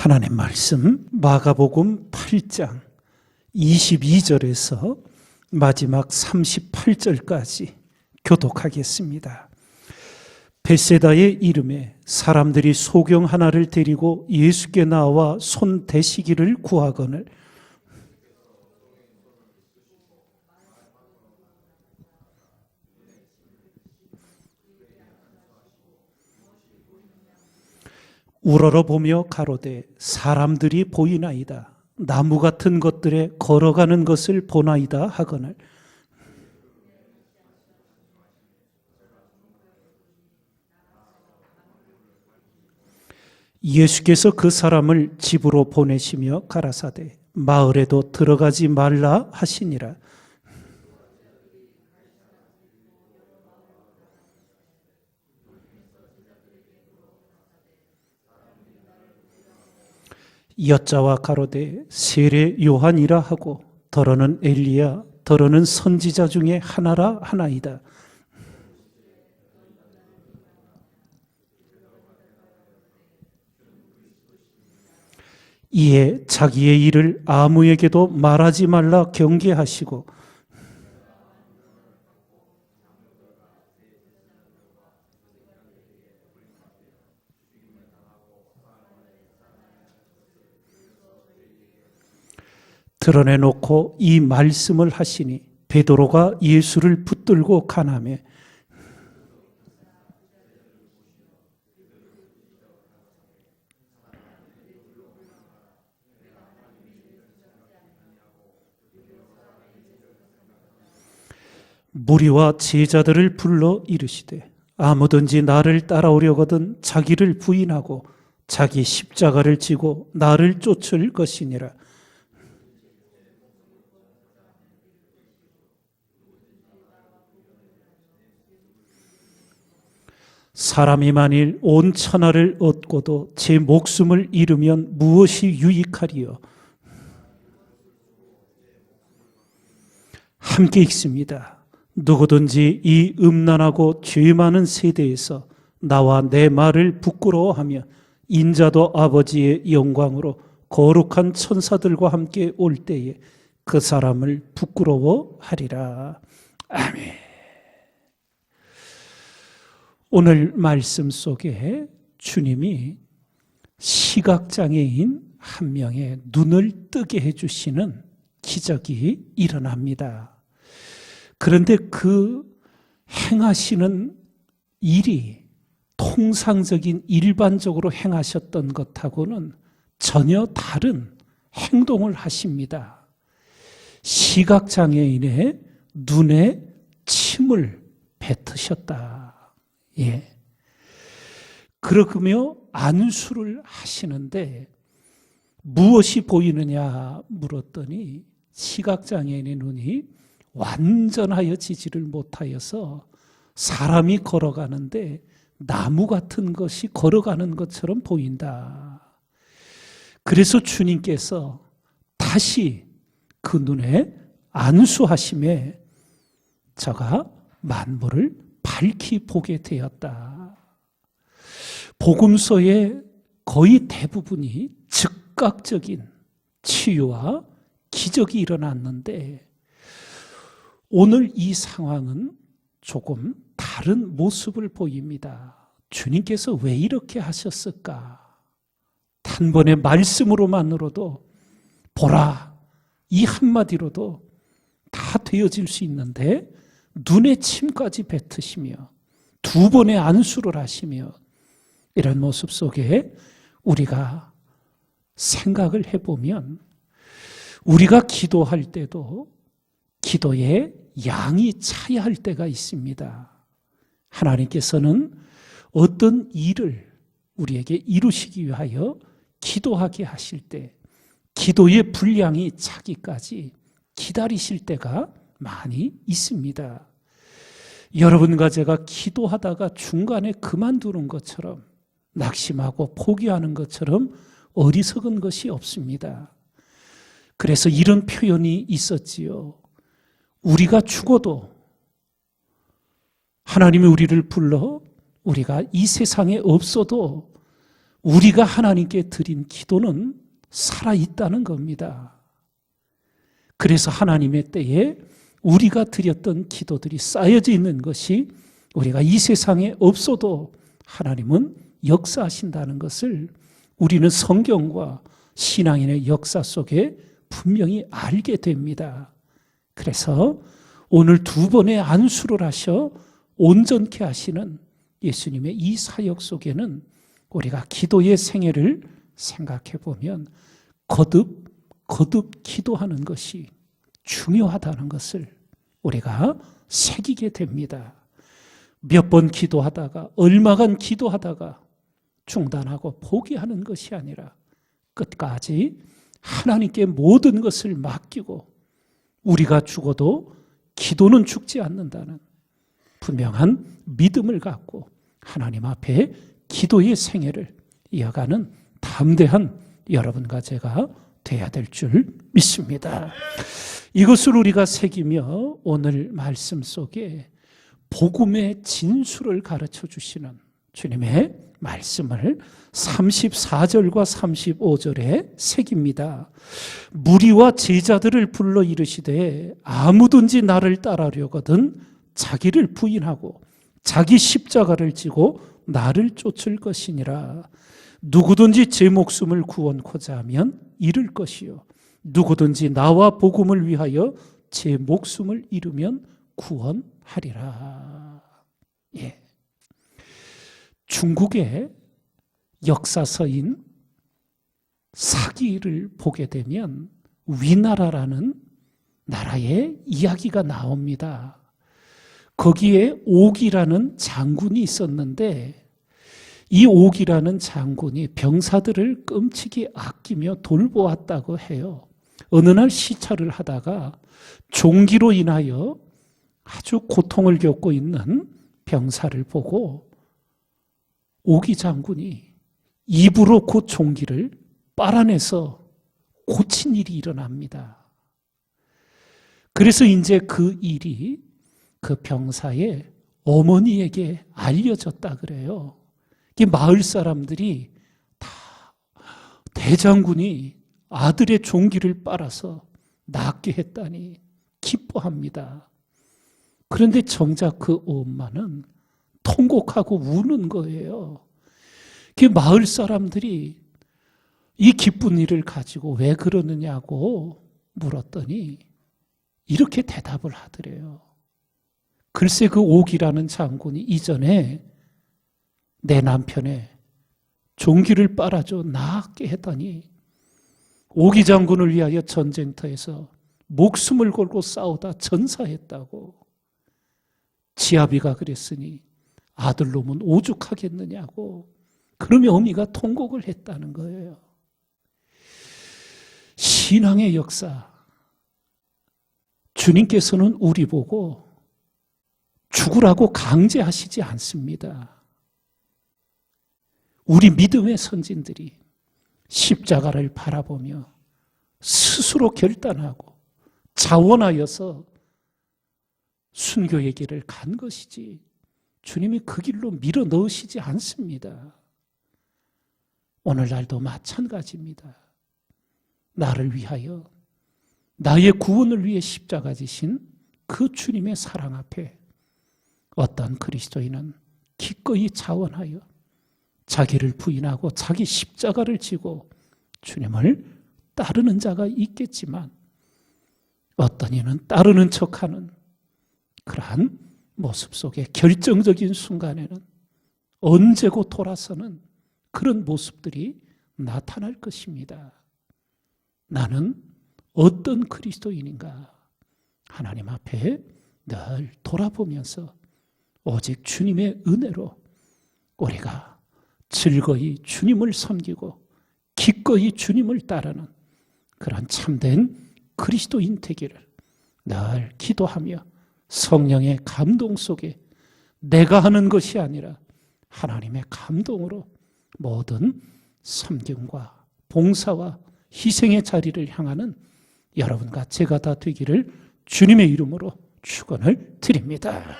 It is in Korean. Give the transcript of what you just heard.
하나님 말씀 마가복음 8장 22절에서 마지막 38절까지 교독하겠습니다. 벳세다의 이름에 사람들이 소경 하나를 데리고 예수께 나와 손 대시기를 구하거늘 우러러 보며 가로되 사람들이 보이나이다. 나무 같은 것들에 걸어가는 것을 보나이다 하거늘 예수께서 그 사람을 집으로 보내시며 가라사대 마을에도 들어가지 말라 하시니라. 여자와 가로되 세례 요한이라 하고 더러는 엘리야 더러는 선지자 중에 하나라 하나이다. 이에 자기의 일을 아무에게도 말하지 말라 경계하시고 드러내놓고 이 말씀을 하시니 베드로가 예수를 붙들고 가나매 무리와 제자들을 불러 이르시되 아무든지 나를 따라오려거든 자기를 부인하고 자기 십자가를 지고 나를 쫓을 것이니라. 사람이 만일 온 천하를 얻고도 제 목숨을 잃으면 무엇이 유익하리요? 함께 읽습니다. 누구든지 이 음란하고 죄 많은 세대에서 나와 내 말을 부끄러워하며 인자도 아버지의 영광으로 거룩한 천사들과 함께 올 때에 그 사람을 부끄러워하리라. 아멘. 오늘 말씀 속에 주님이 시각장애인 한 명의 눈을 뜨게 해주시는 기적이 일어납니다. 그런데 그 행하시는 일이 통상적인 일반적으로 행하셨던 것하고는 전혀 다른 행동을 하십니다. 시각장애인의 눈에 침을 뱉으셨다. 예. 그러며 안수를 하시는데 무엇이 보이느냐 물었더니 시각장애인의 눈이 완전하여 지지를 못하여서 사람이 걸어가는데 나무 같은 것이 걸어가는 것처럼 보인다. 그래서 주님께서 다시 그 눈에 안수하심에 저가 만물을 밝히 보게 되었다. 복음서의 거의 대부분이 즉각적인 치유와 기적이 일어났는데 오늘 이 상황은 조금 다른 모습을 보입니다. 주님께서 왜 이렇게 하셨을까? 단번에 말씀으로만으로도 보라 이 한마디로도 다 되어질 수 있는데 눈에 침까지 뱉으시며 두 번의 안수를 하시며 이런 모습 속에 우리가 생각을 해보면 우리가 기도할 때도 기도의 양이 차야 할 때가 있습니다. 하나님께서는 어떤 일을 우리에게 이루시기 위하여 기도하게 하실 때 기도의 분량이 차기까지 기다리실 때가 많이 있습니다. 여러분과 제가 기도하다가 중간에 그만두는 것처럼 낙심하고 포기하는 것처럼 어리석은 것이 없습니다. 그래서 이런 표현이 있었지요. 우리가 죽어도 하나님이 우리를 불러 우리가 이 세상에 없어도 우리가 하나님께 드린 기도는 살아있다는 겁니다. 그래서 하나님의 때에 우리가 드렸던 기도들이 쌓여져 있는 것이 우리가 이 세상에 없어도 하나님은 역사하신다는 것을 우리는 성경과 신앙인의 역사 속에 분명히 알게 됩니다. 그래서 오늘 두 번의 안수를 하셔 온전케 하시는 예수님의 이 사역 속에는 우리가 기도의 생애를 생각해 보면 거듭 기도하는 것이 중요하다는 것을 우리가 새기게 됩니다. 몇 번 기도하다가 얼마간 기도하다가 중단하고 포기하는 것이 아니라 끝까지 하나님께 모든 것을 맡기고 우리가 죽어도 기도는 죽지 않는다는 분명한 믿음을 갖고 하나님 앞에 기도의 생애를 이어가는 담대한 여러분과 제가 돼야 될 줄 믿습니다. 이것을 우리가 새기며 오늘 말씀 속에 복음의 진수를 가르쳐 주시는 주님의 말씀을 34절과 35절에 새깁니다. 무리와 제자들을 불러 이르시되 아무든지 나를 따르려거든 자기를 부인하고 자기 십자가를 지고 나를 쫓을 것이니라. 누구든지 제 목숨을 구원코자 하면 잃을 것이요 누구든지 나와 복음을 위하여 제 목숨을 잃으면 구원하리라. 예. 중국의 역사서인 사기를 보게 되면 위나라라는 나라의 이야기가 나옵니다. 거기에 옥이라는 장군이 있었는데 이 옥이라는 장군이 병사들을 끔찍이 아끼며 돌보았다고 해요. 어느 날 시찰을 하다가 종기로 인하여 아주 고통을 겪고 있는 병사를 보고 옥이 장군이 입으로 그 종기를 빨아내서 고친 일이 일어납니다. 그래서 이제 그 일이 그 병사의 어머니에게 알려졌다 그래요. 마을 사람들이 다 대장군이 아들의 종기를 빨아서 낫게 했다니 기뻐합니다. 그런데 정작 그 엄마는 통곡하고 우는 거예요. 그 마을 사람들이 이 기쁜 일을 가지고 왜 그러느냐고 물었더니 이렇게 대답을 하더래요. 글쎄 그 옥이라는 장군이 이전에 내 남편의 종기를 빨아줘 낫게 했더니 옥이 장군을 위하여 전쟁터에서 목숨을 걸고 싸우다 전사했다고. 지아비가 그랬으니 아들놈은 오죽하겠느냐고. 그러면 어미가 통곡을 했다는 거예요. 신앙의 역사. 주님께서는 우리 보고 죽으라고 강제하시지 않습니다. 우리 믿음의 선진들이 십자가를 바라보며 스스로 결단하고 자원하여서 순교의 길을 간 것이지 주님이 그 길로 밀어 넣으시지 않습니다. 오늘날도 마찬가지입니다. 나를 위하여 나의 구원을 위해 십자가 지신 그 주님의 사랑 앞에 어떤 그리스도인은 기꺼이 자원하여 자기를 부인하고 자기 십자가를 지고 주님을 따르는 자가 있겠지만 어떤 이는 따르는 척하는 그러한 모습 속에 결정적인 순간에는 언제고 돌아서는 그런 모습들이 나타날 것입니다. 나는 어떤 그리스도인인가? 하나님 앞에 늘 돌아보면서 오직 주님의 은혜로 우리가 즐거이 주님을 섬기고 기꺼이 주님을 따르는 그런 참된 그리스도인 되기를 늘 기도하며 성령의 감동 속에 내가 하는 것이 아니라 하나님의 감동으로 모든 섬김과 봉사와 희생의 자리를 향하는 여러분과 제가 다 되기를 주님의 이름으로 축원을 드립니다.